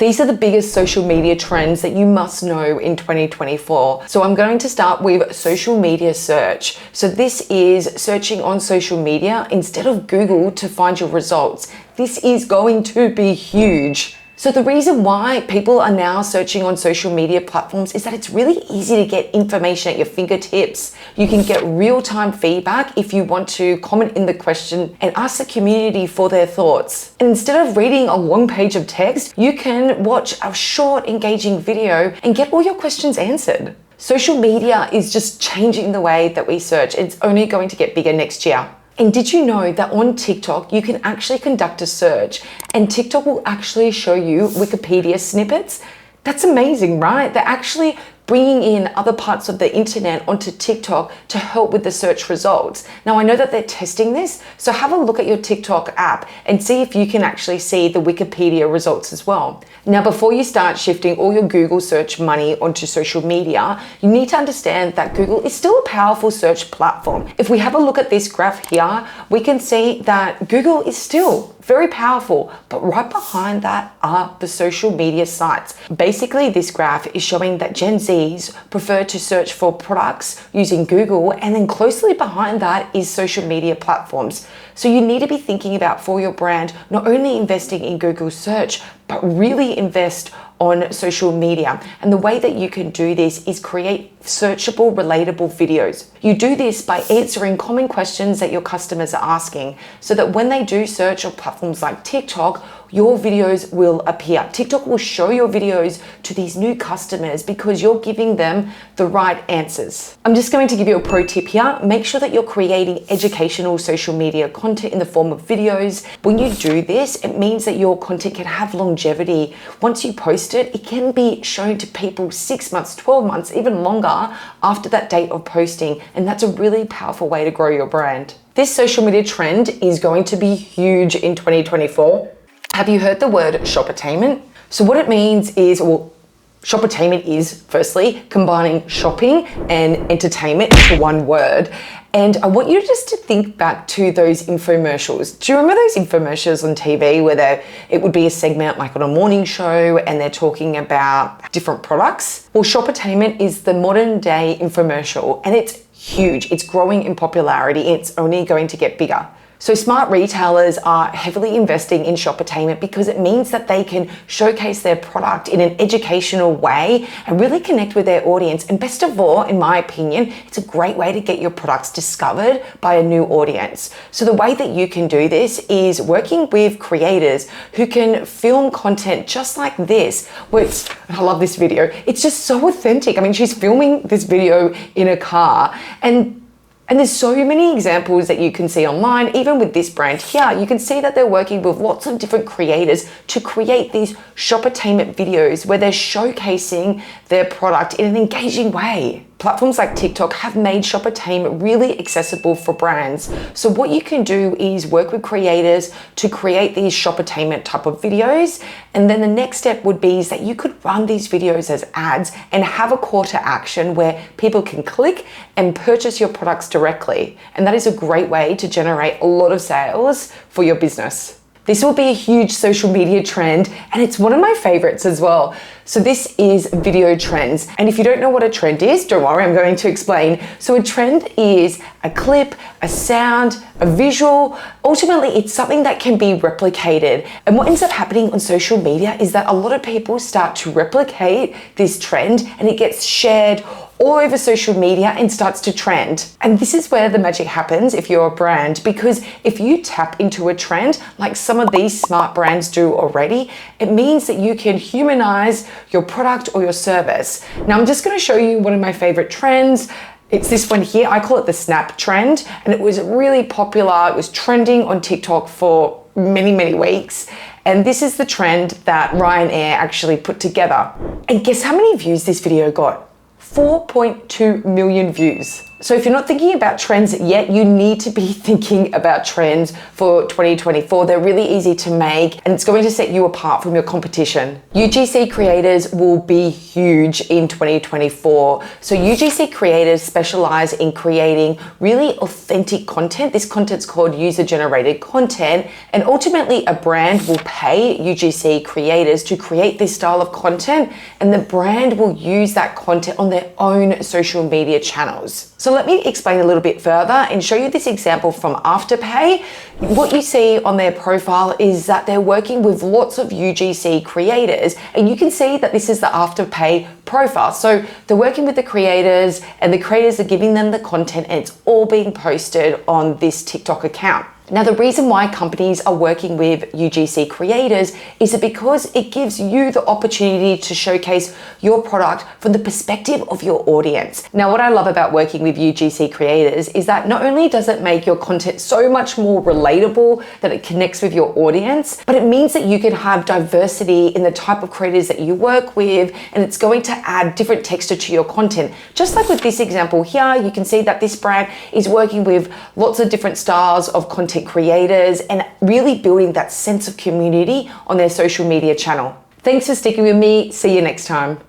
These are the biggest social media trends that you must know in 2024. So I'm going to start with social media search. So this is searching on social media instead of Google to find your results. This is going to be huge. So the reason why people are now searching on social media platforms is that it's really easy to get information at your fingertips. You can get real-time feedback if you want to comment in the question and ask the community for their thoughts. And instead of reading a long page of text, you can watch a short, engaging video and get all your questions answered. Social media is just changing the way that we search. It's only going to get bigger next year. And did you know that on TikTok, you can actually conduct a search and TikTok will actually show you Wikipedia snippets? That's amazing, right? They're actually bringing in other parts of the internet onto TikTok to help with the search results. Now, I know that they're testing this, so have a look at your TikTok app and see if you can actually see the Wikipedia results as well. Now, before you start shifting all your Google search money onto social media, you need to understand that Google is still a powerful search platform. If we have a look at this graph here, we can see that Google is still very powerful, but right behind that are the social media sites. Basically, this graph is showing that Gen Zs prefer to search for products using Google, and then closely behind that is social media platforms. So you need to be thinking about, for your brand, not only investing in Google search, but really invest on social media. And the way that you can do this is create searchable, relatable videos. You do this by answering common questions that your customers are asking, so that when they do search on platforms like TikTok, your videos will appear. TikTok will show your videos to these new customers because you're giving them the right answers. I'm just going to give you a pro tip here. Make sure that you're creating educational social media content in the form of videos. When you do this, it means that your content can have longevity. Once you post it, it can be shown to people 6 months, 12 months, even longer after that date of posting. And that's a really powerful way to grow your brand. This social media trend is going to be huge in 2024. Have you heard the word Shoppertainment? So what it means is, well, Shoppertainment is firstly combining shopping and entertainment into one word. And I want you just to think back to those infomercials. Do you remember those infomercials on TV where it would be a segment like on a morning show and they're talking about different products? Well, Shoppertainment is the modern day infomercial and it's huge. It's growing in popularity. It's only going to get bigger. So smart retailers are heavily investing in Shoppertainment because it means that they can showcase their product in an educational way and really connect with their audience. And best of all, in my opinion, it's a great way to get your products discovered by a new audience. So the way that you can do this is working with creators who can film content just like this, which I love this video. It's just so authentic. I mean, she's filming this video in a car and there's so many examples that you can see online. Even with this brand here, you can see that they're working with lots of different creators to create these Shoppertainment videos where they're showcasing their product in an engaging way. Platforms like TikTok have made Shoppertainment really accessible for brands. So what you can do is work with creators to create these Shoppertainment type of videos. And then the next step would be is that you could run these videos as ads and have a call to action where people can click and purchase your products directly. And that is a great way to generate a lot of sales for your business. This will be a huge social media trend and it's one of my favorites as well. So this is video trends. And if you don't know what a trend is, don't worry, I'm going to explain. So a trend is a clip, a sound, a visual. Ultimately, it's something that can be replicated. And what ends up happening on social media is that a lot of people start to replicate this trend and it gets shared all over social media and starts to trend. And this is where the magic happens if you're a brand, because if you tap into a trend like some of these smart brands do already, it means that you can humanize your product or your service. Now, I'm just going to show you one of my favorite trends. It's this one here. I call it the snap trend, and it was really popular. It was trending on TikTok for many, many weeks. And this is the trend that Ryanair actually put together. And guess how many views this video got? 4.2 million views. So if you're not thinking about trends yet, you need to be thinking about trends for 2024. They're really easy to make and it's going to set you apart from your competition. UGC Creators will be huge in 2024. So UGC Creators specialize in creating really authentic content. This content's called user-generated content, and ultimately a brand will pay UGC Creators to create this style of content, and the brand will use that content on their own social media channels. So let me explain a little bit further and show you this example from Afterpay. What you see on their profile is that they're working with lots of UGC creators, and you can see that this is the Afterpay profile. So they're working with the creators and the creators are giving them the content and it's all being posted on this TikTok account. Now, the reason why companies are working with UGC Creators is because it gives you the opportunity to showcase your product from the perspective of your audience. Now, what I love about working with UGC Creators is that not only does it make your content so much more relatable, that it connects with your audience, but it means that you can have diversity in the type of creators that you work with, and it's going to add different texture to your content. Just like with this example here, you can see that this brand is working with lots of different styles of content creators and really building that sense of community on their social media channel. Thanks for sticking with me. See you next time.